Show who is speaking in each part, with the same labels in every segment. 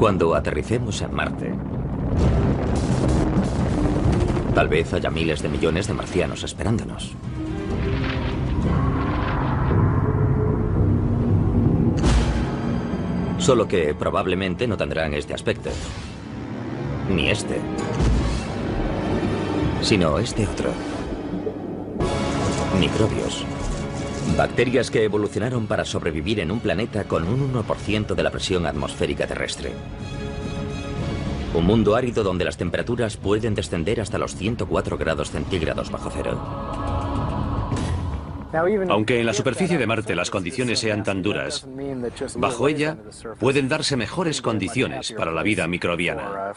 Speaker 1: Cuando aterricemos en Marte, tal vez haya miles de millones de marcianos esperándonos. Solo que probablemente no tendrán este aspecto. Ni este. Sino este otro. Microbios. Bacterias que evolucionaron para sobrevivir en un planeta con un 1% de la presión atmosférica terrestre. Un mundo árido donde las temperaturas pueden descender hasta los 104 grados centígrados bajo cero.
Speaker 2: Aunque en la superficie de Marte las condiciones sean tan duras, bajo ella pueden darse mejores condiciones para la vida microbiana.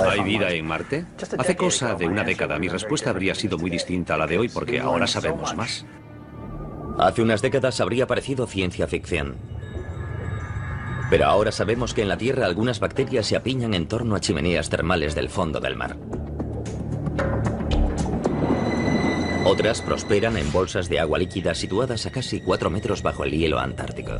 Speaker 2: ¿Hay vida en Marte? Hace cosa de una década mi respuesta habría sido muy distinta a la de hoy porque ahora sabemos más.
Speaker 1: Hace unas décadas habría parecido ciencia ficción. Pero ahora sabemos que en la Tierra algunas bacterias se apiñan en torno a chimeneas termales del fondo del mar. Otras prosperan en bolsas de agua líquida situadas a casi 4 metros bajo el hielo antártico.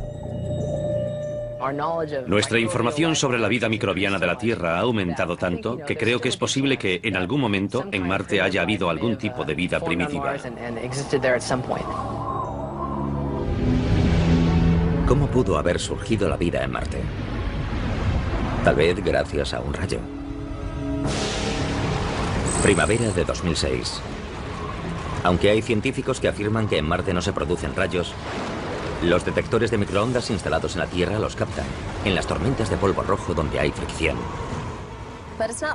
Speaker 2: Nuestra información sobre la vida microbiana de la Tierra ha aumentado tanto que creo que es posible que en algún momento en Marte haya habido algún tipo de vida primitiva.
Speaker 1: ¿Cómo pudo haber surgido la vida en Marte? Tal vez gracias a un rayo. Primavera de 2006. Aunque hay científicos que afirman que en Marte no se producen rayos, los detectores de microondas instalados en la Tierra los captan, en las tormentas de polvo rojo donde hay fricción.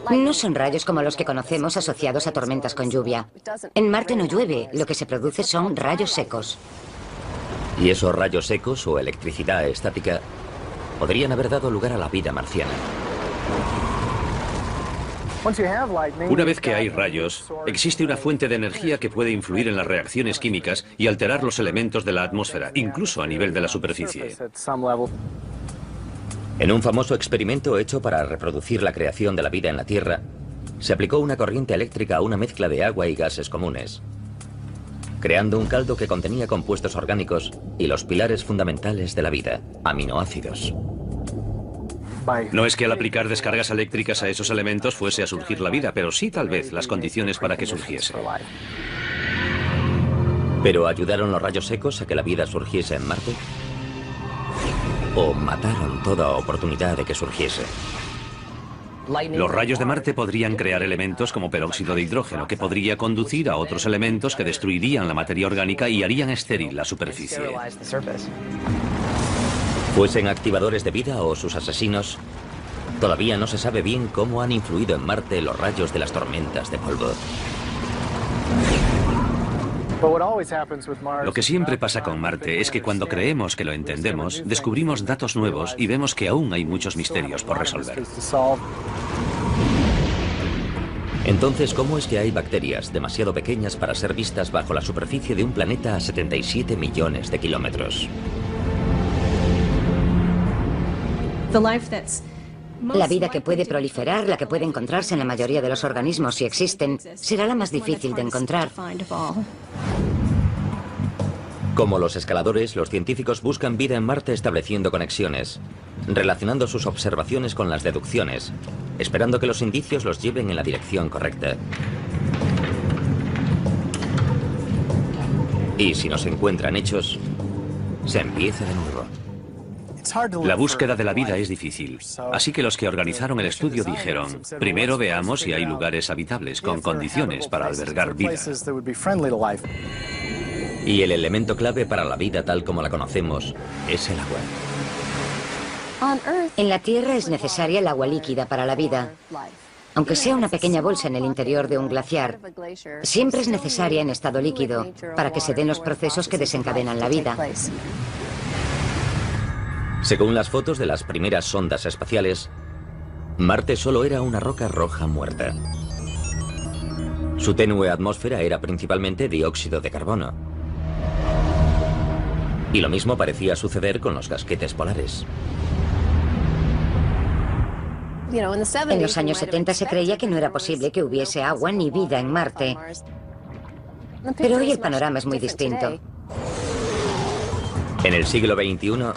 Speaker 3: No son rayos como los que conocemos asociados a tormentas con lluvia. En Marte no llueve, lo que se produce son rayos secos.
Speaker 1: Y esos rayos secos o electricidad estática podrían haber dado lugar a la vida marciana.
Speaker 2: Una vez que hay rayos, existe una fuente de energía que puede influir en las reacciones químicas y alterar los elementos de la atmósfera, incluso a nivel de la superficie.
Speaker 1: En un famoso experimento hecho para reproducir la creación de la vida en la Tierra, se aplicó una corriente eléctrica a una mezcla de agua y gases comunes, creando un caldo que contenía compuestos orgánicos y los pilares fundamentales de la vida, aminoácidos.
Speaker 2: No es que al aplicar descargas eléctricas a esos elementos fuese a surgir la vida, pero sí tal vez las condiciones para que surgiese.
Speaker 1: ¿Pero ayudaron los rayos secos a que la vida surgiese en Marte? ¿O mataron toda oportunidad de que surgiese?
Speaker 2: Los rayos de Marte podrían crear elementos como peróxido de hidrógeno, que podría conducir a otros elementos que destruirían la materia orgánica y harían estéril la superficie.
Speaker 1: Fuesen activadores de vida o sus asesinos, todavía no se sabe bien cómo han influido en Marte los rayos de las tormentas de polvo.
Speaker 2: Lo que siempre pasa con Marte es que cuando creemos que lo entendemos, descubrimos datos nuevos y vemos que aún hay muchos misterios por resolver.
Speaker 1: Entonces, ¿cómo es que hay bacterias demasiado pequeñas para ser vistas bajo la superficie de un planeta a 77 millones de kilómetros?
Speaker 3: La vida que puede proliferar, la que puede encontrarse en la mayoría de los organismos si existen, será la más difícil de encontrar.
Speaker 1: Como los escaladores, los científicos buscan vida en Marte estableciendo conexiones, relacionando sus observaciones con las deducciones, esperando que los indicios los lleven en la dirección correcta. Y si no se encuentran hechos, se empieza de nuevo.
Speaker 2: La búsqueda de la vida es difícil, así que los que organizaron el estudio dijeron, primero veamos si hay lugares habitables con condiciones para albergar vida.
Speaker 1: Y el elemento clave para la vida tal como la conocemos es el agua.
Speaker 3: En la Tierra es necesaria el agua líquida para la vida. Aunque sea una pequeña bolsa en el interior de un glaciar, siempre es necesaria en estado líquido para que se den los procesos que desencadenan la vida.
Speaker 1: Según las fotos de las primeras sondas espaciales, Marte solo era una roca roja muerta. Su tenue atmósfera era principalmente dióxido de carbono. Y lo mismo parecía suceder con los casquetes polares.
Speaker 3: En los años 70 se creía que no era posible que hubiese agua ni vida en Marte. Pero hoy el panorama es muy distinto.
Speaker 1: En el siglo XXI,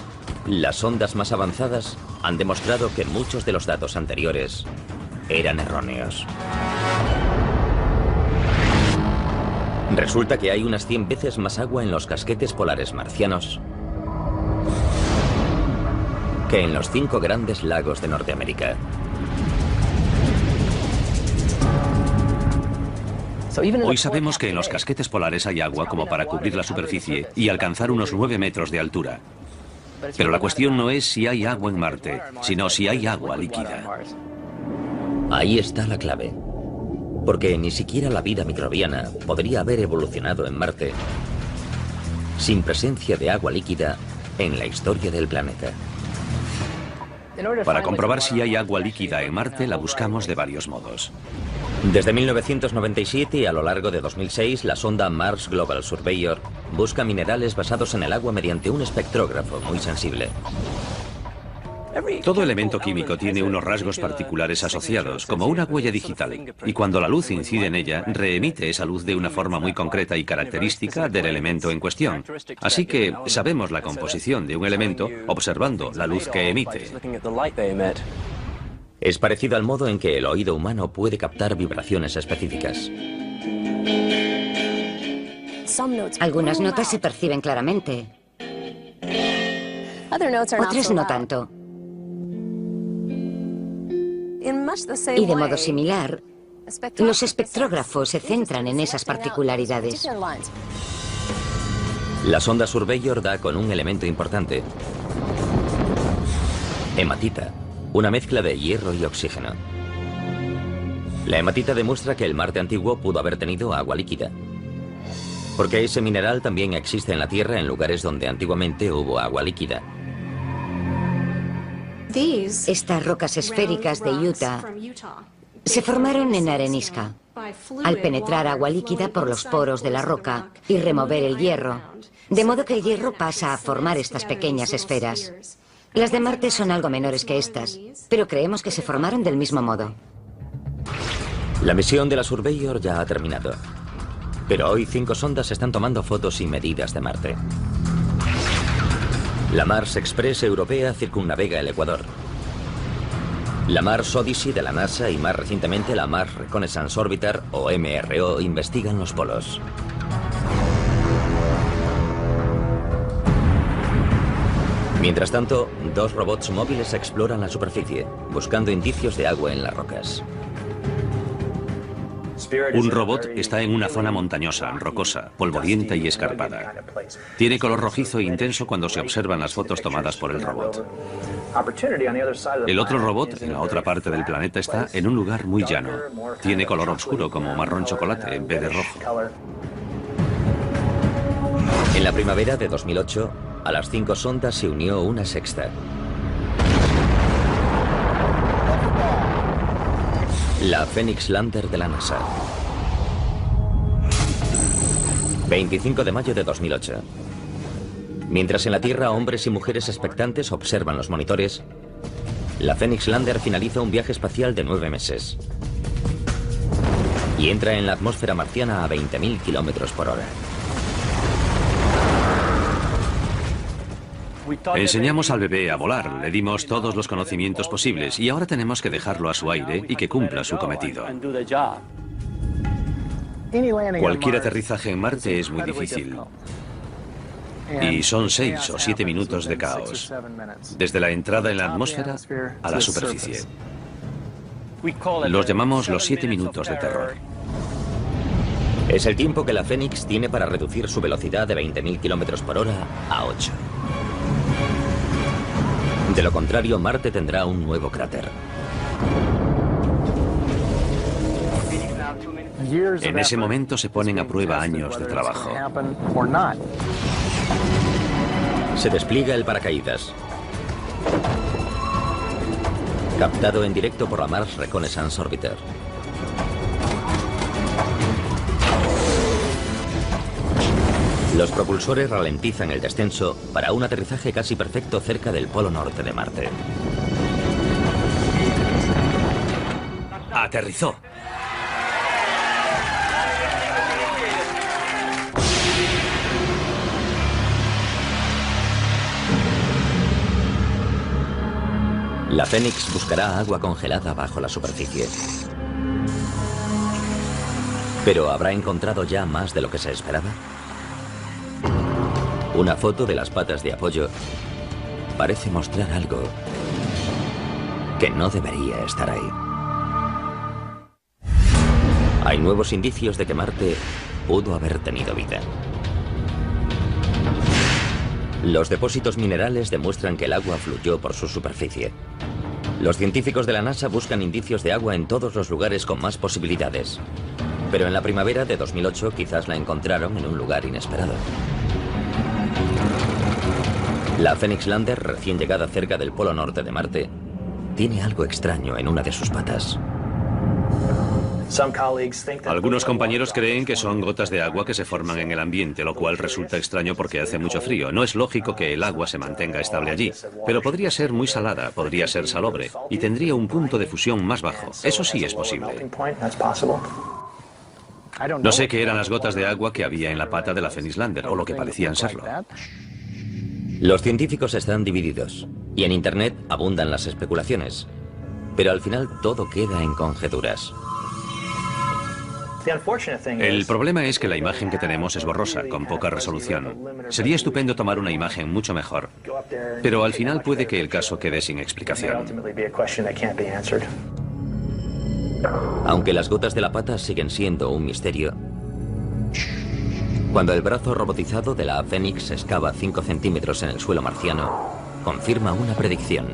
Speaker 1: las sondas más avanzadas han demostrado que muchos de los datos anteriores eran erróneos. Resulta que hay unas 100 veces más agua en los casquetes polares marcianos que en los 5 grandes lagos de Norteamérica.
Speaker 2: Hoy sabemos que en los casquetes polares hay agua como para cubrir la superficie y alcanzar unos 9 metros de altura. Pero la cuestión no es si hay agua en Marte, sino si hay agua líquida.
Speaker 1: Ahí está la clave. Porque ni siquiera la vida microbiana podría haber evolucionado en Marte sin presencia de agua líquida en la historia del planeta.
Speaker 2: Para comprobar si hay agua líquida en Marte, la buscamos de varios modos.
Speaker 1: Desde 1997 y a lo largo de 2006, la sonda Mars Global Surveyor busca minerales basados en el agua mediante un espectrógrafo muy sensible.
Speaker 2: Todo elemento químico tiene unos rasgos particulares asociados, como una huella digital, y cuando la luz incide en ella, reemite esa luz de una forma muy concreta y característica del elemento en cuestión. Así que sabemos la composición de un elemento observando la luz que emite.
Speaker 1: Es parecido al modo en que el oído humano puede captar vibraciones específicas.
Speaker 3: Algunas notas se perciben claramente, otras no tanto. Y de modo similar, los espectrógrafos se centran en esas particularidades.
Speaker 1: La sonda Surveyor da con un elemento importante: hematita, una mezcla de hierro y oxígeno. La hematita demuestra que el Marte antiguo pudo haber tenido agua líquida, porque ese mineral también existe en la Tierra en lugares donde antiguamente hubo agua líquida.
Speaker 3: Estas rocas esféricas de Utah se formaron en arenisca, al penetrar agua líquida por los poros de la roca y remover el hierro, de modo que el hierro pasa a formar estas pequeñas esferas. Las de Marte son algo menores que estas, pero creemos que se formaron del mismo modo.
Speaker 1: La misión de la Surveyor ya ha terminado, pero hoy 5 sondas están tomando fotos y medidas de Marte. La Mars Express europea circunnavega el Ecuador. La Mars Odyssey de la NASA y más recientemente la Mars Reconnaissance Orbiter, o MRO, investigan los polos. Mientras tanto, 2 robots móviles exploran la superficie, buscando indicios de agua en las rocas.
Speaker 2: Un robot está en una zona montañosa, rocosa, polvorienta y escarpada. Tiene color rojizo e intenso cuando se observan las fotos tomadas por el robot. El otro robot, en la otra parte del planeta, está en un lugar muy llano. Tiene color oscuro, como marrón chocolate, en vez de rojo.
Speaker 1: En la primavera de 2008, a las 5 sondas se unió una sexta. La Phoenix Lander de la NASA. 25 de mayo de 2008. Mientras en la Tierra hombres y mujeres expectantes observan los monitores, la Phoenix Lander finaliza un viaje espacial de 9 meses y entra en la atmósfera marciana a 20.000 kilómetros por hora.
Speaker 2: Enseñamos al bebé a volar, le dimos todos los conocimientos posibles y ahora tenemos que dejarlo a su aire y que cumpla su cometido. Cualquier aterrizaje en Marte es muy difícil. Y son 6 o 7 minutos de caos, desde la entrada en la atmósfera a la superficie. Los llamamos los 7 minutos de terror.
Speaker 1: Es el tiempo que la Phoenix tiene para reducir su velocidad de 20.000 kilómetros por hora a 8. De lo contrario, Marte tendrá un nuevo cráter.
Speaker 2: En ese momento se ponen a prueba años de trabajo.
Speaker 1: Se despliega el paracaídas, captado en directo por la Mars Reconnaissance Orbiter. Los propulsores ralentizan el descenso para un aterrizaje casi perfecto cerca del polo norte de Marte.
Speaker 2: Aterrizó.
Speaker 1: La Fénix buscará agua congelada bajo la superficie. ¿Pero habrá encontrado ya más de lo que se esperaba? Una foto de las patas de apoyo parece mostrar algo que no debería estar ahí. Hay nuevos indicios de que Marte pudo haber tenido vida. Los depósitos minerales demuestran que el agua fluyó por su superficie. Los científicos de la NASA buscan indicios de agua en todos los lugares con más posibilidades. Pero en la primavera de 2008 quizás la encontraron en un lugar inesperado. La Phoenix Lander, recién llegada cerca del polo norte de Marte, tiene algo extraño en una de sus patas.
Speaker 2: Algunos compañeros creen que son gotas de agua que se forman en el ambiente, lo cual resulta extraño porque hace mucho frío. No es lógico que el agua se mantenga estable allí, pero podría ser muy salada, podría ser salobre, y tendría un punto de fusión más bajo. Eso sí es posible. No sé qué eran las gotas de agua que había en la pata de la Phoenix Lander, o lo que parecían serlo.
Speaker 1: Los científicos están divididos, y en Internet abundan las especulaciones. Pero al final todo queda en conjeturas.
Speaker 2: El problema es que la imagen que tenemos es borrosa, con poca resolución. Sería estupendo tomar una imagen mucho mejor, pero al final puede que el caso quede sin explicación.
Speaker 1: Aunque las gotas de la pata siguen siendo un misterio, cuando el brazo robotizado de la Phoenix excava 5 centímetros en el suelo marciano, confirma una predicción,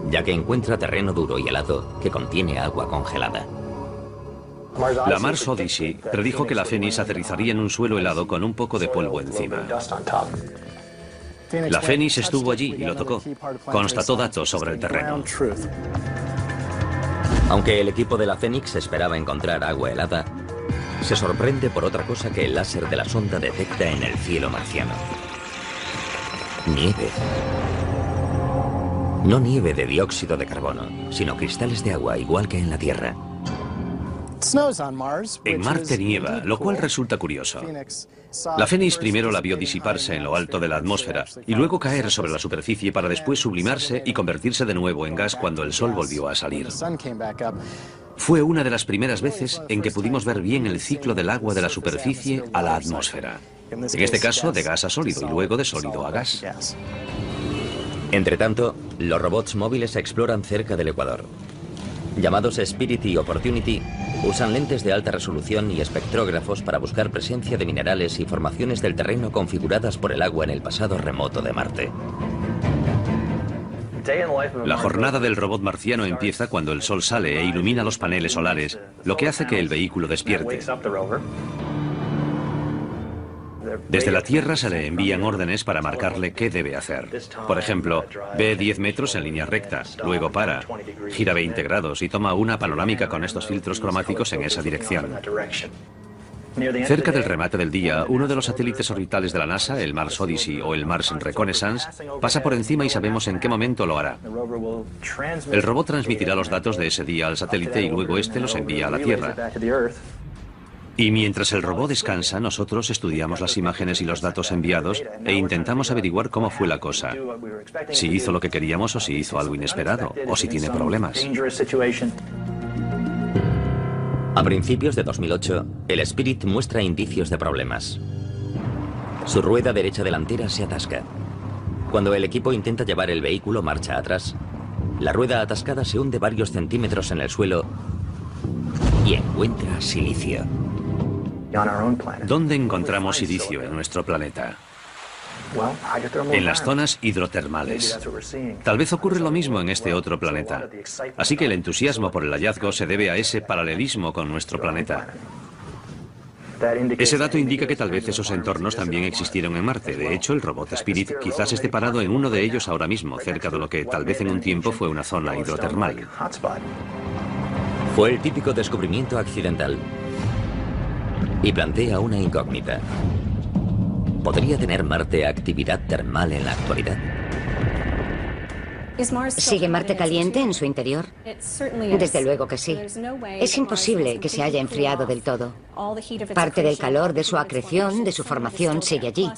Speaker 1: ya que encuentra terreno duro y helado que contiene agua congelada.
Speaker 2: La Mars Odyssey predijo que la Phoenix aterrizaría en un suelo helado con un poco de polvo encima. La Phoenix estuvo allí y lo tocó. Constató datos sobre el terreno.
Speaker 1: Aunque el equipo de la Phoenix esperaba encontrar agua helada, se sorprende por otra cosa que el láser de la sonda detecta en el cielo marciano. Nieve. No nieve de dióxido de carbono, sino cristales de agua, igual que en la Tierra.
Speaker 2: En Marte nieva, lo cual resulta curioso. La Phoenix primero la vio disiparse en lo alto de la atmósfera y luego caer sobre la superficie para después sublimarse y convertirse de nuevo en gas cuando el sol volvió a salir. Fue una de las primeras veces en que pudimos ver bien el ciclo del agua de la superficie a la atmósfera. En este caso, de gas a sólido y luego de sólido a gas.
Speaker 1: Entretanto, los robots móviles exploran cerca del Ecuador. Llamados Spirit y Opportunity, usan lentes de alta resolución y espectrógrafos para buscar presencia de minerales y formaciones del terreno configuradas por el agua en el pasado remoto de Marte.
Speaker 2: La jornada del robot marciano empieza cuando el sol sale e ilumina los paneles solares, lo que hace que el vehículo despierte. Desde la Tierra se le envían órdenes para marcarle qué debe hacer. Por ejemplo, ve 10 metros en línea recta, luego para, gira 20 grados y toma una panorámica con estos filtros cromáticos en esa dirección. Cerca del remate del día, uno de los satélites orbitales de la NASA, el Mars Odyssey o el Mars Reconnaissance, pasa por encima y sabemos en qué momento lo hará. El robot transmitirá los datos de ese día al satélite y luego este los envía a la Tierra. Y mientras el robot descansa, nosotros estudiamos las imágenes y los datos enviados e intentamos averiguar cómo fue la cosa. Si hizo lo que queríamos o si hizo algo inesperado, o si tiene problemas.
Speaker 1: A principios de 2008, el Spirit muestra indicios de problemas. Su rueda derecha delantera se atasca. Cuando el equipo intenta llevar el vehículo marcha atrás, la rueda atascada se hunde varios centímetros en el suelo y encuentra silicio.
Speaker 2: ¿Dónde encontramos silicio en nuestro planeta? En las zonas hidrotermales. Tal vez ocurre lo mismo en este otro planeta. Así que el entusiasmo por el hallazgo se debe a ese paralelismo con nuestro planeta. Ese dato indica que tal vez esos entornos también existieron en Marte. De hecho, el robot Spirit quizás esté parado en uno de ellos ahora mismo, cerca de lo que tal vez en un tiempo fue una zona hidrotermal.
Speaker 1: Fue el típico descubrimiento accidental. Y plantea una incógnita. ¿Podría tener Marte actividad termal en la actualidad?
Speaker 3: ¿Sigue Marte caliente en su interior? Desde luego que sí. Es imposible que se haya enfriado del todo. Parte del calor de su acreción, de su formación, sigue allí.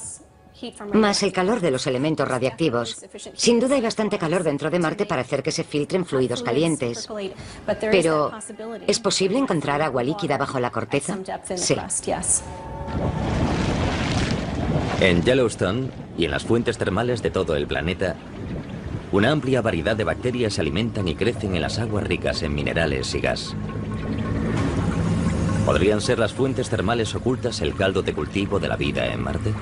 Speaker 3: más el calor de los elementos radiactivos. Sin duda hay bastante calor dentro de Marte para hacer que se filtren fluidos calientes. Pero, ¿es posible encontrar agua líquida bajo la corteza? Sí.
Speaker 1: En Yellowstone y en las fuentes termales de todo el planeta, una amplia variedad de bacterias se alimentan y crecen en las aguas ricas en minerales y gas. ¿Podrían ser las fuentes termales ocultas el caldo de cultivo de la vida en Marte?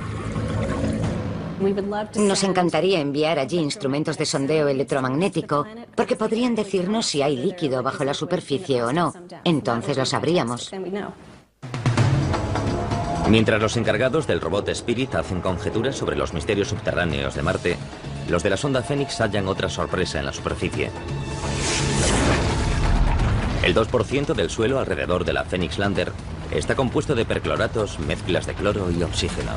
Speaker 3: Nos encantaría enviar allí instrumentos de sondeo electromagnético, porque podrían decirnos si hay líquido bajo la superficie o no. Entonces lo sabríamos.
Speaker 1: Mientras los encargados del robot Spirit hacen conjeturas sobre los misterios subterráneos de Marte, los de la sonda Phoenix hallan otra sorpresa en la superficie. El 2% del suelo alrededor de la Phoenix Lander está compuesto de percloratos, mezclas de cloro y oxígeno.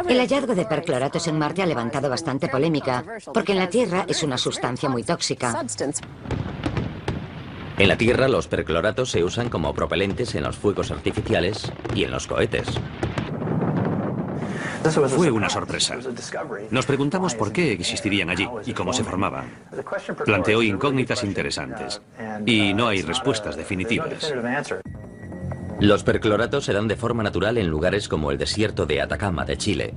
Speaker 3: El hallazgo de percloratos en Marte ha levantado bastante polémica, porque en la Tierra es una sustancia muy tóxica.
Speaker 1: En la Tierra, los percloratos se usan como propelentes en los fuegos artificiales y en los cohetes.
Speaker 2: Fue una sorpresa. Nos preguntamos por qué existirían allí y cómo se formaban. Planteó incógnitas interesantes y no hay respuestas definitivas.
Speaker 1: Los percloratos se dan de forma natural en lugares como el desierto de Atacama de Chile,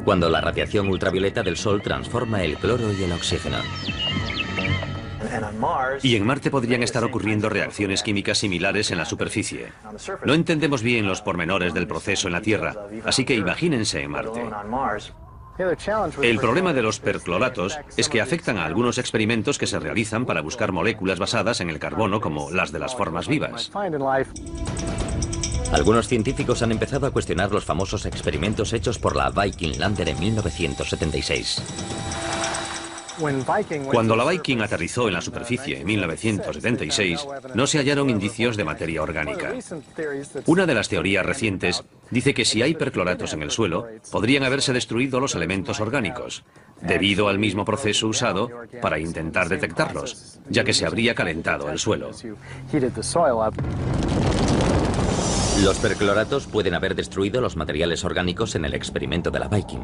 Speaker 1: cuando la radiación ultravioleta del Sol transforma el cloro y el oxígeno.
Speaker 2: Y en Marte podrían estar ocurriendo reacciones químicas similares en la superficie. No entendemos bien los pormenores del proceso en la Tierra, así que imagínense en Marte. El problema de los percloratos es que afectan a algunos experimentos que se realizan para buscar moléculas basadas en el carbono, como las de las formas vivas.
Speaker 1: Algunos científicos han empezado a cuestionar los famosos experimentos hechos por la Viking Lander en 1976.
Speaker 2: Cuando la Viking aterrizó en la superficie en 1976, no se hallaron indicios de materia orgánica. Una de las teorías recientes dice que si hay percloratos en el suelo, podrían haberse destruido los elementos orgánicos, debido al mismo proceso usado para intentar detectarlos, ya que se habría calentado el suelo.
Speaker 1: Los percloratos pueden haber destruido los materiales orgánicos en el experimento de la Viking.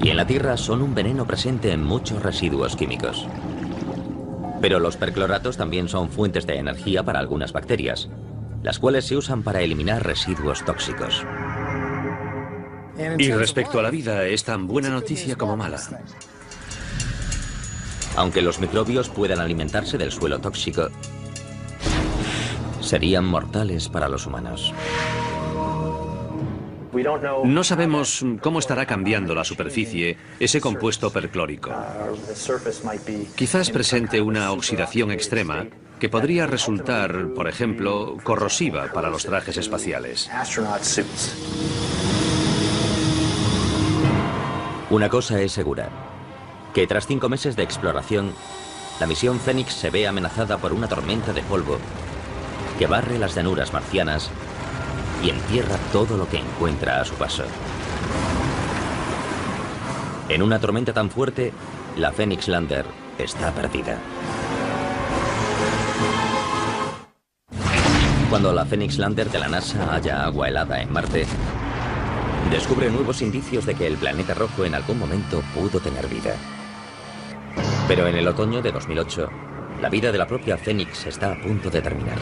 Speaker 1: Y en la Tierra son un veneno presente en muchos residuos químicos. Pero los percloratos también son fuentes de energía para algunas bacterias, las cuales se usan para eliminar residuos tóxicos.
Speaker 2: Y respecto a la vida, es tan buena noticia como mala.
Speaker 1: Aunque los microbios puedan alimentarse del suelo tóxico, serían mortales para los humanos.
Speaker 2: No sabemos cómo estará cambiando la superficie ese compuesto perclórico. Quizás presente una oxidación extrema que podría resultar, por ejemplo, corrosiva para los trajes espaciales.
Speaker 1: Una cosa es segura, que tras 5 meses de exploración, la misión Phoenix se ve amenazada por una tormenta de polvo que barre las llanuras marcianas y entierra todo lo que encuentra a su paso. En una tormenta tan fuerte, la Phoenix Lander está perdida. Cuando la Phoenix Lander de la NASA halla agua helada en Marte, descubre nuevos indicios de que el planeta rojo en algún momento pudo tener vida. Pero en el otoño de 2008, la vida de la propia Phoenix está a punto de terminar.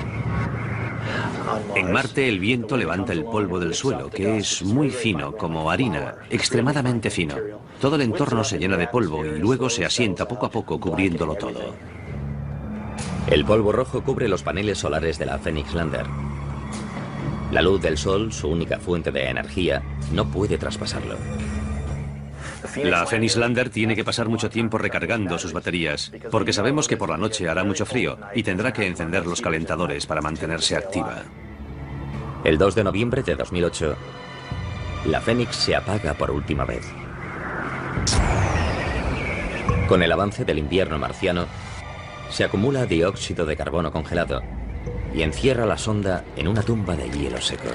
Speaker 2: En Marte el viento levanta el polvo del suelo, que es muy fino, como harina, extremadamente fino. Todo el entorno se llena de polvo y luego se asienta poco a poco cubriéndolo todo.
Speaker 1: El polvo rojo cubre los paneles solares de la Phoenix Lander. La luz del sol, su única fuente de energía, no puede traspasarlo.
Speaker 2: La Phoenix Lander tiene que pasar mucho tiempo recargando sus baterías, porque sabemos que por la noche hará mucho frío y tendrá que encender los calentadores para mantenerse activa.
Speaker 1: El 2 de noviembre de 2008, la Phoenix se apaga por última vez. Con el avance del invierno marciano, se acumula dióxido de carbono congelado y encierra la sonda en una tumba de hielo seco.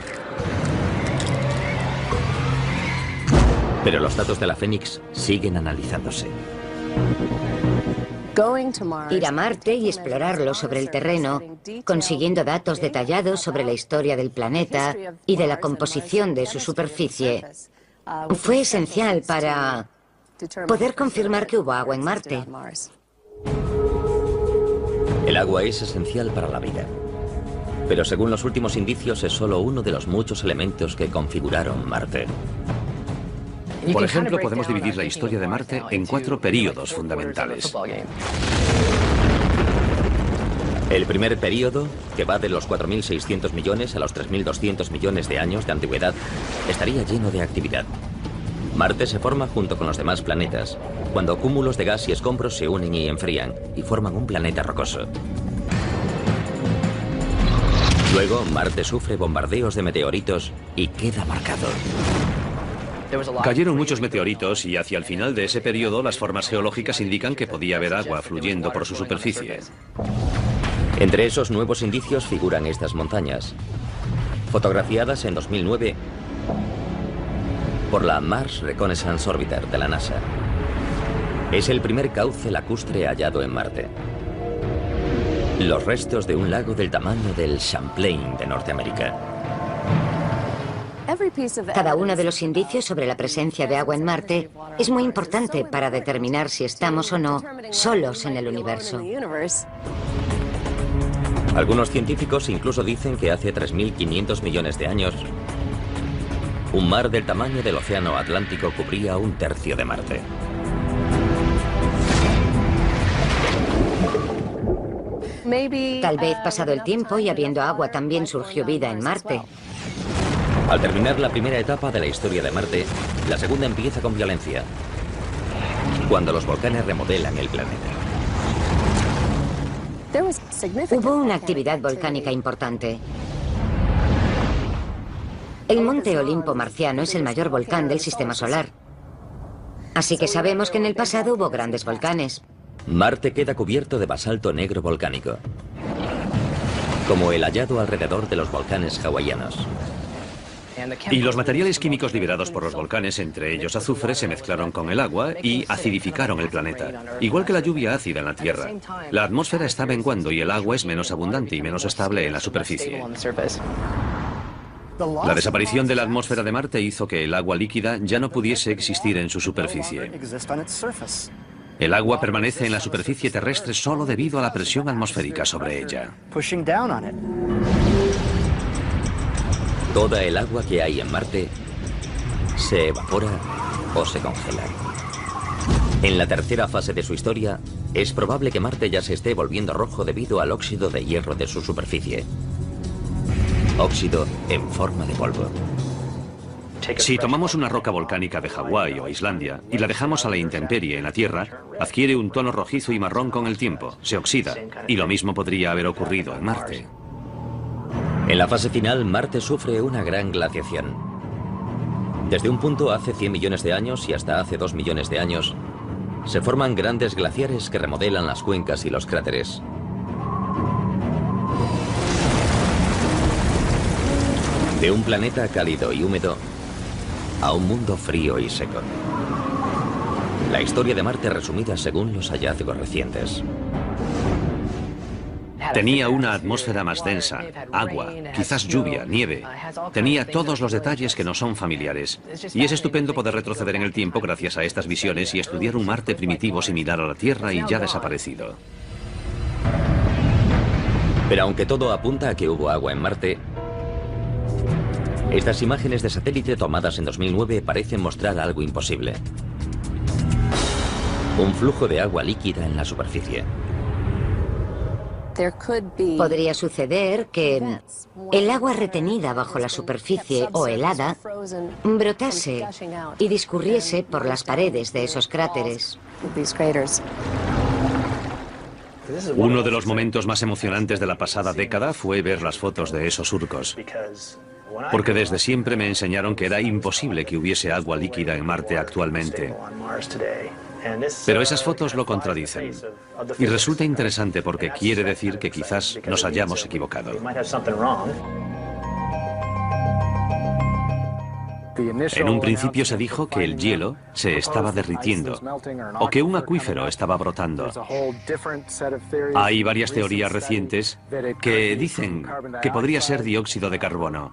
Speaker 1: Pero los datos de la Phoenix siguen analizándose.
Speaker 3: Ir a Marte y explorarlo sobre el terreno, consiguiendo datos detallados sobre la historia del planeta y de la composición de su superficie, fue esencial para poder confirmar que hubo agua en Marte.
Speaker 1: El agua es esencial para la vida, pero según los últimos indicios es solo uno de los muchos elementos que configuraron Marte.
Speaker 2: Por ejemplo, podemos dividir la historia de Marte en 4 períodos fundamentales.
Speaker 1: El primer período, que va de los 4.600 millones a los 3.200 millones de años de antigüedad, estaría lleno de actividad. Marte se forma junto con los demás planetas, cuando cúmulos de gas y escombros se unen y enfrían, y forman un planeta rocoso. Luego, Marte sufre bombardeos de meteoritos y queda marcado.
Speaker 2: Cayeron muchos meteoritos y hacia el final de ese periodo las formas geológicas indican que podía haber agua fluyendo por su superficie.
Speaker 1: Entre esos nuevos indicios figuran estas montañas, fotografiadas en 2009 por la Mars Reconnaissance Orbiter de la NASA. Es el primer cauce lacustre hallado en Marte. Los restos de un lago del tamaño del Champlain de Norteamérica.
Speaker 3: Cada uno de los indicios sobre la presencia de agua en Marte es muy importante para determinar si estamos o no solos en el universo.
Speaker 1: Algunos científicos incluso dicen que hace 3.500 millones de años, un mar del tamaño del océano Atlántico cubría un tercio de Marte.
Speaker 3: Tal vez pasado el tiempo y habiendo agua también surgió vida en Marte.
Speaker 1: Al terminar la primera etapa de la historia de Marte, la segunda empieza con violencia, cuando los volcanes remodelan el planeta.
Speaker 3: Hubo una actividad volcánica importante. El Monte Olimpo marciano es el mayor volcán del sistema solar. Así que sabemos que en el pasado hubo grandes volcanes.
Speaker 1: Marte queda cubierto de basalto negro volcánico, como el hallado alrededor de los volcanes hawaianos.
Speaker 2: Y los materiales químicos liberados por los volcanes, entre ellos azufre, se mezclaron con el agua y acidificaron el planeta. Igual que la lluvia ácida en la Tierra. La atmósfera está menguando y el agua es menos abundante y menos estable en la superficie. La desaparición de la atmósfera de Marte hizo que el agua líquida ya no pudiese existir en su superficie. El agua permanece en la superficie terrestre solo debido a la presión atmosférica sobre ella.
Speaker 1: Toda el agua que hay en Marte se evapora o se congela. En la tercera fase de su historia, es probable que Marte ya se esté volviendo rojo debido al óxido de hierro de su superficie. Óxido en forma de polvo.
Speaker 2: Si tomamos una roca volcánica de Hawái o Islandia y la dejamos a la intemperie en la Tierra, adquiere un tono rojizo y marrón con el tiempo, se oxida, y lo mismo podría haber ocurrido en Marte.
Speaker 1: En la fase final, Marte sufre una gran glaciación. Desde un punto hace 100 millones de años y hasta hace 2 millones de años, se forman grandes glaciares que remodelan las cuencas y los cráteres. De un planeta cálido y húmedo a un mundo frío y seco. La historia de Marte resumida según los hallazgos recientes.
Speaker 2: Tenía una atmósfera más densa, agua, quizás lluvia, nieve. Tenía todos los detalles que no son familiares. Y es estupendo poder retroceder en el tiempo gracias a estas visiones y estudiar un Marte primitivo similar a la Tierra y ya desaparecido.
Speaker 1: Pero aunque todo apunta a que hubo agua en Marte, estas imágenes de satélite tomadas en 2009 parecen mostrar algo imposible. Un flujo de agua líquida en la superficie.
Speaker 3: Podría suceder que el agua retenida bajo la superficie o helada brotase y discurriese por las paredes de esos cráteres.
Speaker 2: Uno de los momentos más emocionantes de la pasada década fue ver las fotos de esos surcos. Porque desde siempre me enseñaron que era imposible que hubiese agua líquida en Marte actualmente. Pero esas fotos lo contradicen. Y resulta interesante porque quiere decir que quizás nos hayamos equivocado. En un principio se dijo que el hielo se estaba derritiendo o que un acuífero estaba brotando. Hay varias teorías recientes que dicen que podría ser dióxido de carbono.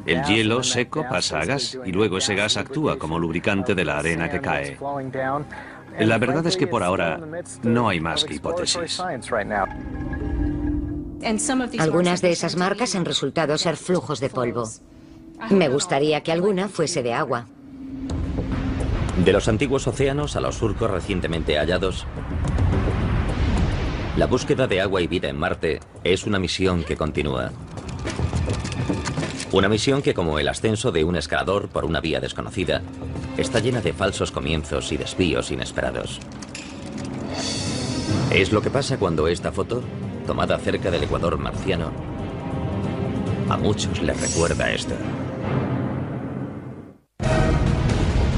Speaker 2: El hielo seco pasa a gas y luego ese gas actúa como lubricante de la arena que cae. La verdad es que por ahora no hay más que hipótesis.
Speaker 3: Algunas de esas marcas han resultado ser flujos de polvo. Me gustaría que alguna fuese de agua.
Speaker 1: De los antiguos océanos a los surcos recientemente hallados, la búsqueda de agua y vida en Marte es una misión que continúa. Una misión que, como el ascenso de un escalador por una vía desconocida, está llena de falsos comienzos y desvíos inesperados. Es lo que pasa cuando esta foto, tomada cerca del ecuador marciano, a muchos les recuerda esto.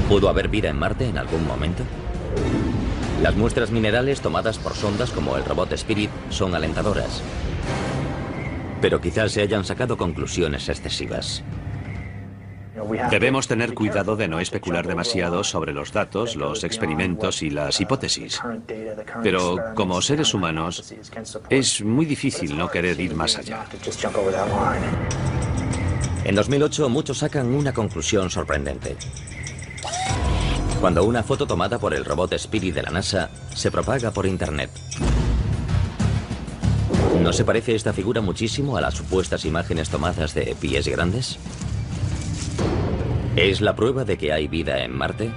Speaker 1: ¿Pudo haber vida en Marte en algún momento? Las muestras minerales tomadas por sondas como el robot Spirit son alentadoras. Pero quizás se hayan sacado conclusiones excesivas.
Speaker 2: Debemos tener cuidado de no especular demasiado sobre los datos, los experimentos y las hipótesis. Pero como seres humanos, es muy difícil no querer ir más allá.
Speaker 1: En 2008 muchos sacan una conclusión sorprendente. Cuando una foto tomada por el robot Spirit de la NASA se propaga por Internet. ¿No se parece esta figura muchísimo a las supuestas imágenes tomadas de pies grandes? ¿Es la prueba de que hay vida en Marte?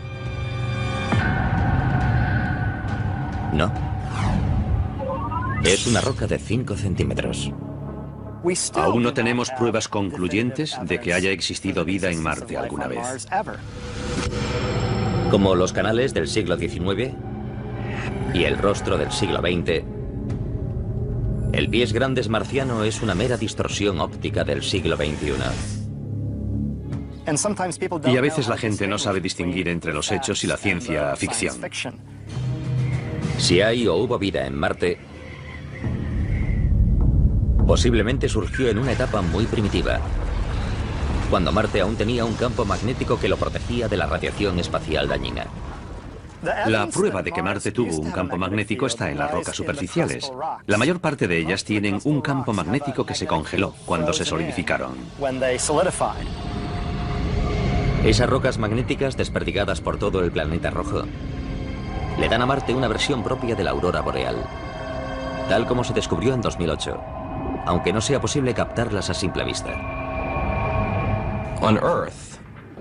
Speaker 1: No. Es una roca de 5 centímetros.
Speaker 2: Aún no tenemos pruebas concluyentes de que haya existido vida en Marte alguna vez.
Speaker 1: Como los canales del siglo XIX y el rostro del siglo XX, el pies grandes marciano es una mera distorsión óptica del siglo XXI.
Speaker 2: Y a veces la gente no sabe distinguir entre los hechos y la ciencia ficción.
Speaker 1: Si hay o hubo vida en Marte, posiblemente surgió en una etapa muy primitiva, cuando Marte aún tenía un campo magnético que lo protegía de la radiación espacial dañina.
Speaker 2: La prueba de que Marte tuvo un campo magnético está en las rocas superficiales. La mayor parte de ellas tienen un campo magnético que se congeló cuando se solidificaron.
Speaker 1: Esas rocas magnéticas desperdigadas por todo el planeta rojo le dan a Marte una versión propia de la aurora boreal, tal como se descubrió en 2008, aunque no sea posible captarlas a simple vista.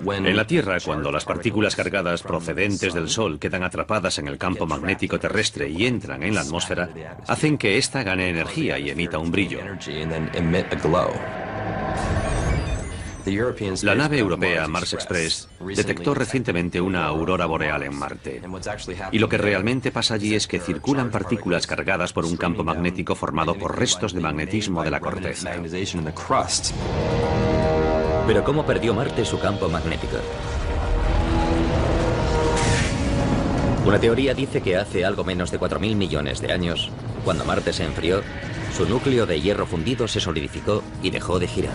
Speaker 2: En la Tierra, cuando las partículas cargadas procedentes del Sol quedan atrapadas en el campo magnético terrestre y entran en la atmósfera, hacen que ésta gane energía y emita un brillo. La nave europea Mars Express detectó recientemente una aurora boreal en Marte. Y lo que realmente pasa allí es que circulan partículas cargadas por un campo magnético formado por restos de magnetismo de la corteza.
Speaker 1: Pero ¿cómo perdió Marte su campo magnético? Una teoría dice que hace algo menos de 4.000 millones de años, cuando Marte se enfrió, su núcleo de hierro fundido se solidificó y dejó de girar.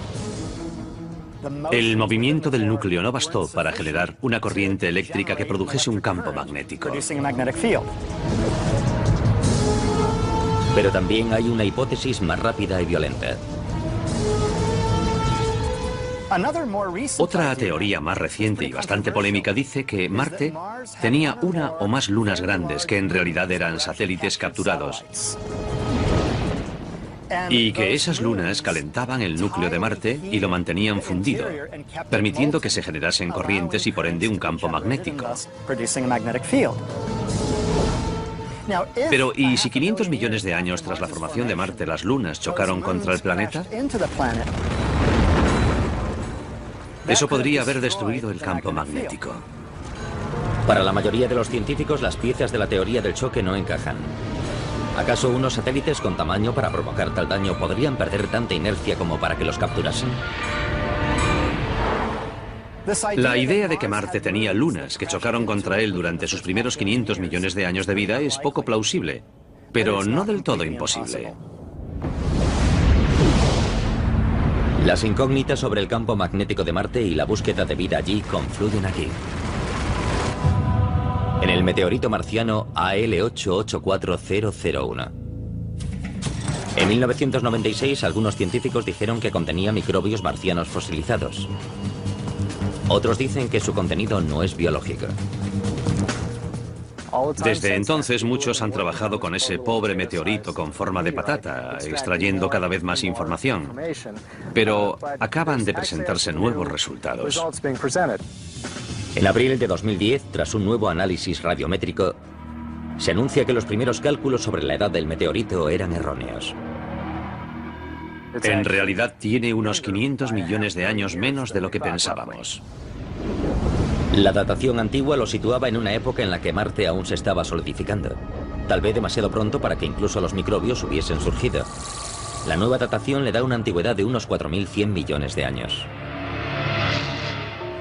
Speaker 2: El movimiento del núcleo no bastó para generar una corriente eléctrica que produjese un campo magnético.
Speaker 1: Pero también hay una hipótesis más rápida y violenta.
Speaker 2: Otra teoría más reciente y bastante polémica dice que Marte tenía una o más lunas grandes que en realidad eran satélites capturados y que esas lunas calentaban el núcleo de Marte y lo mantenían fundido, permitiendo que se generasen corrientes y por ende un campo magnético. Pero ¿y si 500 millones de años tras la formación de Marte las lunas chocaron contra el planeta? Eso podría haber destruido el campo magnético.
Speaker 1: Para la mayoría de los científicos, las piezas de la teoría del choque no encajan. ¿Acaso unos satélites con tamaño para provocar tal daño podrían perder tanta inercia como para que los capturasen?
Speaker 2: La idea de que Marte tenía lunas que chocaron contra él durante sus primeros 500 millones de años de vida es poco plausible, pero no del todo imposible.
Speaker 1: Las incógnitas sobre el campo magnético de Marte y la búsqueda de vida allí confluyen aquí. En el meteorito marciano AL884001. En 1996, algunos científicos dijeron que contenía microbios marcianos fosilizados. Otros dicen que su contenido no es biológico.
Speaker 2: Desde entonces muchos han trabajado con ese pobre meteorito con forma de patata, extrayendo cada vez más información. Pero acaban de presentarse nuevos resultados.
Speaker 1: En abril de 2010, tras un nuevo análisis radiométrico, se anuncia que los primeros cálculos sobre la edad del meteorito eran erróneos.
Speaker 2: En realidad tiene unos 500 millones de años menos de lo que pensábamos.
Speaker 1: La datación antigua lo situaba en una época en la que Marte aún se estaba solidificando, tal vez demasiado pronto para que incluso los microbios hubiesen surgido. La nueva datación le da una antigüedad de unos 4.100 millones de años.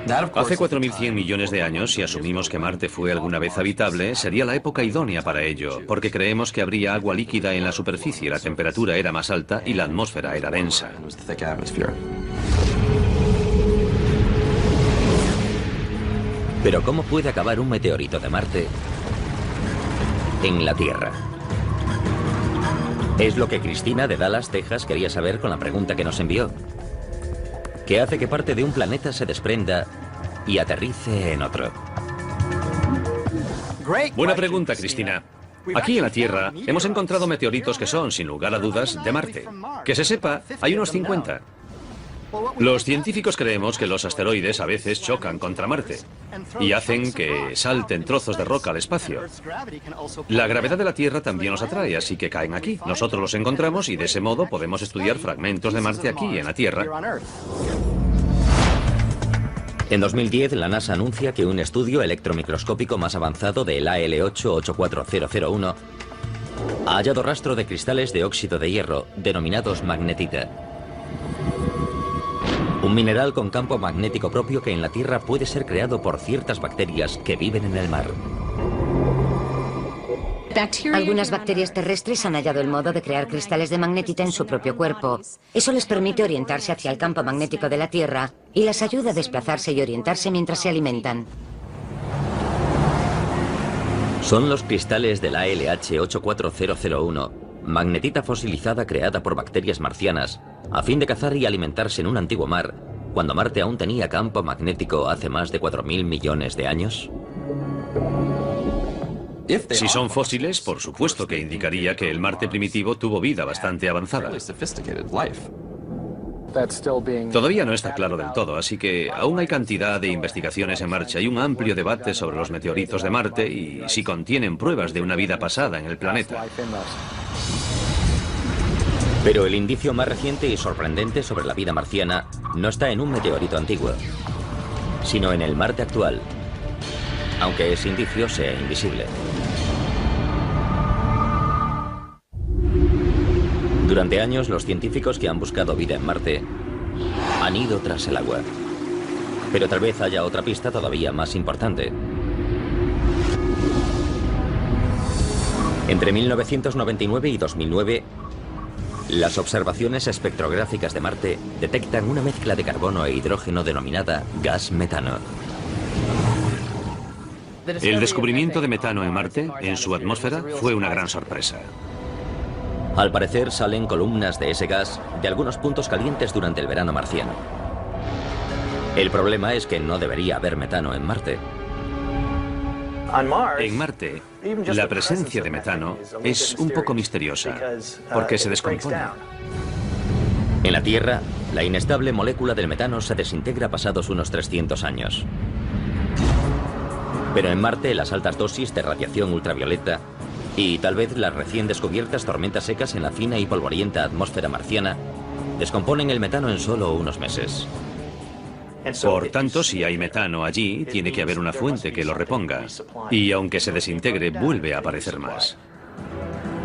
Speaker 2: Hace 4.100 millones de años, si asumimos que Marte fue alguna vez habitable, sería la época idónea para ello, porque creemos que habría agua líquida en la superficie, la temperatura era más alta y la atmósfera era densa.
Speaker 1: Pero ¿cómo puede acabar un meteorito de Marte en la Tierra? Es lo que Cristina de Dallas, Texas, quería saber con la pregunta que nos envió. ¿Qué hace que parte de un planeta se desprenda y aterrice en otro?
Speaker 2: Buena pregunta, Cristina. Aquí en la Tierra hemos encontrado meteoritos que son, sin lugar a dudas, de Marte. Que se sepa, hay unos 50. Los científicos creemos que los asteroides a veces chocan contra Marte y hacen que salten trozos de roca al espacio. La gravedad de la Tierra también los atrae, así que caen aquí. Nosotros los encontramos y de ese modo podemos estudiar fragmentos de Marte aquí, en la Tierra.
Speaker 1: En 2010, la NASA anuncia que un estudio electromicroscópico más avanzado del AL884001 ha hallado rastro de cristales de óxido de hierro, denominados magnetita. Un mineral con campo magnético propio que en la Tierra puede ser creado por ciertas bacterias que viven en el mar.
Speaker 3: Algunas bacterias terrestres han hallado el modo de crear cristales de magnetita en su propio cuerpo. Eso les permite orientarse hacia el campo magnético de la Tierra y les ayuda a desplazarse y orientarse mientras se alimentan.
Speaker 1: Son los cristales del ALH84001, magnetita fosilizada creada por bacterias marcianas, a fin de cazar y alimentarse en un antiguo mar, cuando Marte aún tenía campo magnético hace más de 4.000 millones de años.
Speaker 2: Si son fósiles, por supuesto que indicaría que el Marte primitivo tuvo vida bastante avanzada. Todavía no está claro del todo, así que aún hay cantidad de investigaciones en marcha y un amplio debate sobre los meteoritos de Marte y si contienen pruebas de una vida pasada en el planeta.
Speaker 1: Pero el indicio más reciente y sorprendente sobre la vida marciana no está en un meteorito antiguo, sino en el Marte actual, aunque ese indicio sea invisible. Durante años, los científicos que han buscado vida en Marte han ido tras el agua. Pero tal vez haya otra pista todavía más importante. Entre 1999 y 2009, las observaciones espectrográficas de Marte detectan una mezcla de carbono e hidrógeno denominada gas metano.
Speaker 2: El descubrimiento de metano en Marte, en su atmósfera, fue una gran sorpresa.
Speaker 1: Al parecer salen columnas de ese gas de algunos puntos calientes durante el verano marciano. El problema es que no debería haber metano en Marte.
Speaker 2: En Marte, la presencia de metano es un poco misteriosa, porque se descompone.
Speaker 1: En la Tierra, la inestable molécula del metano se desintegra pasados unos 300 años. Pero en Marte, las altas dosis de radiación ultravioleta y tal vez las recién descubiertas tormentas secas en la fina y polvorienta atmósfera marciana descomponen el metano en solo unos meses.
Speaker 2: Por tanto, si hay metano allí, tiene que haber una fuente que lo reponga. Y aunque se desintegre, vuelve a aparecer más.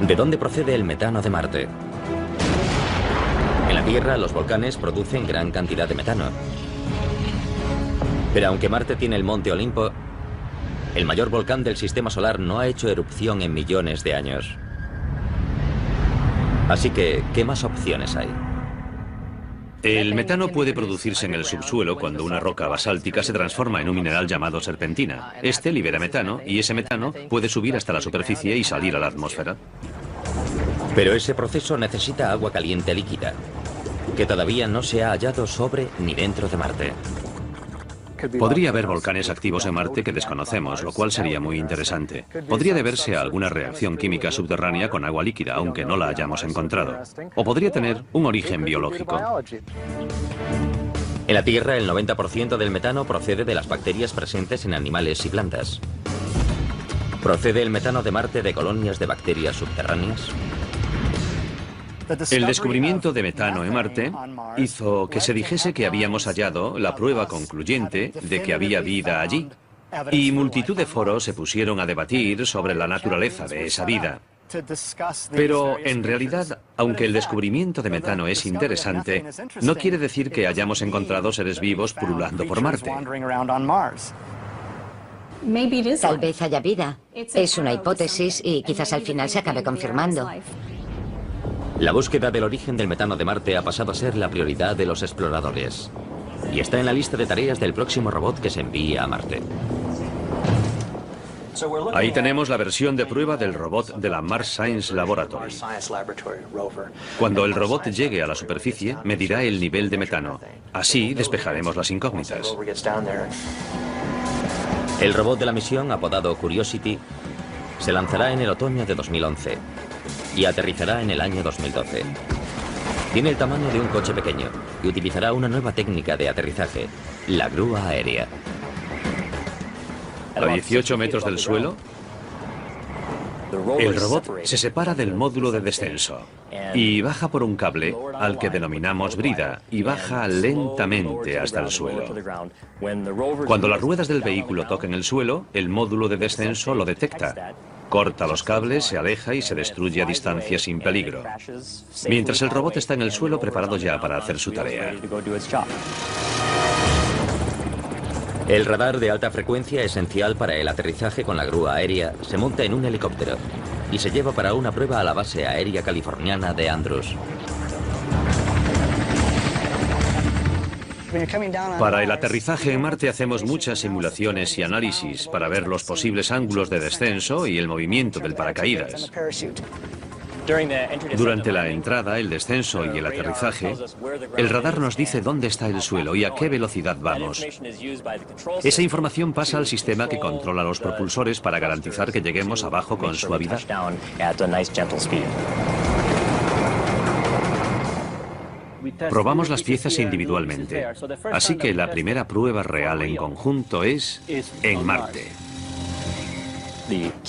Speaker 1: ¿De dónde procede el metano de Marte? En la Tierra, los volcanes producen gran cantidad de metano. Pero aunque Marte tiene el Monte Olimpo, el mayor volcán del sistema solar no ha hecho erupción en millones de años. Así que, ¿qué más opciones hay?
Speaker 2: El metano puede producirse en el subsuelo cuando una roca basáltica se transforma en un mineral llamado serpentina. Este libera metano y ese metano puede subir hasta la superficie y salir a la atmósfera.
Speaker 1: Pero ese proceso necesita agua caliente líquida, que todavía no se ha hallado sobre ni dentro de Marte.
Speaker 2: Podría haber volcanes activos en Marte que desconocemos, lo cual sería muy interesante. Podría deberse a alguna reacción química subterránea con agua líquida, aunque no la hayamos encontrado. O podría tener un origen biológico.
Speaker 1: En la Tierra, el 90% del metano procede de las bacterias presentes en animales y plantas. ¿Procede el metano de Marte de colonias de bacterias subterráneas?
Speaker 2: El descubrimiento de metano en Marte hizo que se dijese que habíamos hallado la prueba concluyente de que había vida allí. Y multitud de foros se pusieron a debatir sobre la naturaleza de esa vida. Pero en realidad, aunque el descubrimiento de metano es interesante, no quiere decir que hayamos encontrado seres vivos pululando por Marte.
Speaker 3: Tal vez haya vida. Es una hipótesis y quizás al final se acabe confirmando.
Speaker 1: La búsqueda del origen del metano de Marte ha pasado a ser la prioridad de los exploradores. Y está en la lista de tareas del próximo robot que se envíe a Marte.
Speaker 2: Ahí tenemos la versión de prueba del robot de la Mars Science Laboratory. Cuando el robot llegue a la superficie, medirá el nivel de metano. Así despejaremos las incógnitas.
Speaker 1: El robot de la misión, apodado Curiosity, se lanzará en el otoño de 2011 y aterrizará en el año 2012. Tiene el tamaño de un coche pequeño y utilizará una nueva técnica de aterrizaje, la grúa aérea.
Speaker 2: A 18 metros del suelo, el robot se separa del módulo de descenso y baja por un cable al que denominamos brida y baja lentamente hasta el suelo. Cuando las ruedas del vehículo toquen el suelo, el módulo de descenso lo detecta. Corta los cables, se aleja y se destruye a distancia sin peligro. Mientras el robot está en el suelo preparado ya para hacer su tarea.
Speaker 1: El radar de alta frecuencia, esencial para el aterrizaje con la grúa aérea, se monta en un helicóptero y se lleva para una prueba a la base aérea californiana de Andrews.
Speaker 2: Para el aterrizaje en Marte hacemos muchas simulaciones y análisis para ver los posibles ángulos de descenso y el movimiento del paracaídas. Durante la entrada, el descenso y el aterrizaje, el radar nos dice dónde está el suelo y a qué velocidad vamos. Esa información pasa al sistema que controla los propulsores para garantizar que lleguemos abajo con suavidad. Probamos las piezas individualmente, así que la primera prueba real en conjunto es en Marte.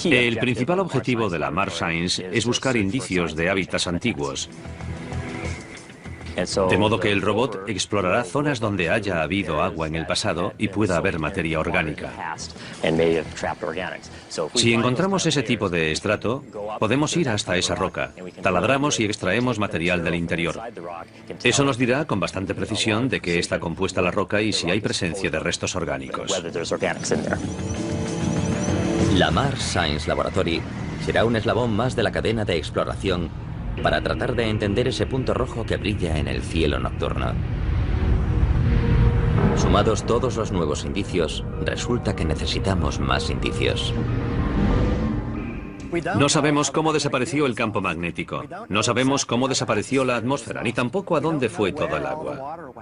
Speaker 2: El principal objetivo de la Mars Science es buscar indicios de hábitats antiguos, de modo que el robot explorará zonas donde haya habido agua en el pasado y pueda haber materia orgánica. Si encontramos ese tipo de estrato, podemos ir hasta esa roca, taladramos y extraemos material del interior. Eso nos dirá con bastante precisión de qué está compuesta la roca y si hay presencia de restos orgánicos.
Speaker 1: La Mars Science Laboratory será un eslabón más de la cadena de exploración para tratar de entender ese punto rojo que brilla en el cielo nocturno. Sumados todos los nuevos indicios, resulta que necesitamos más indicios.
Speaker 2: No sabemos cómo desapareció el campo magnético, no sabemos cómo desapareció la atmósfera, ni tampoco a dónde fue todo el agua.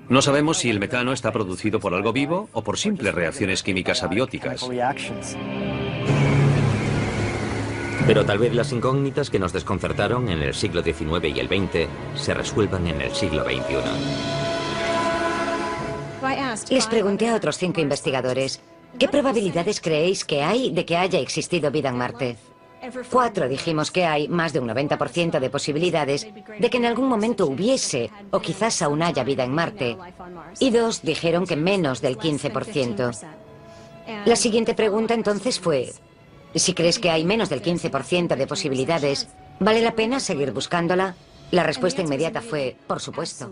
Speaker 2: No sabemos si el metano está producido por algo vivo o por simples reacciones químicas abióticas.
Speaker 1: Pero tal vez las incógnitas que nos desconcertaron en el siglo XIX y el XX se resuelvan en el siglo XXI.
Speaker 3: Les pregunté a otros 5 investigadores, ¿qué probabilidades creéis que hay de que haya existido vida en Marte? 4 dijimos que hay más de un 90% de posibilidades de que en algún momento hubiese o quizás aún haya vida en Marte. Y 2 dijeron que menos del 15%. La siguiente pregunta entonces fue, si crees que hay menos del 15% de posibilidades, ¿vale la pena seguir buscándola? La respuesta inmediata fue, por supuesto.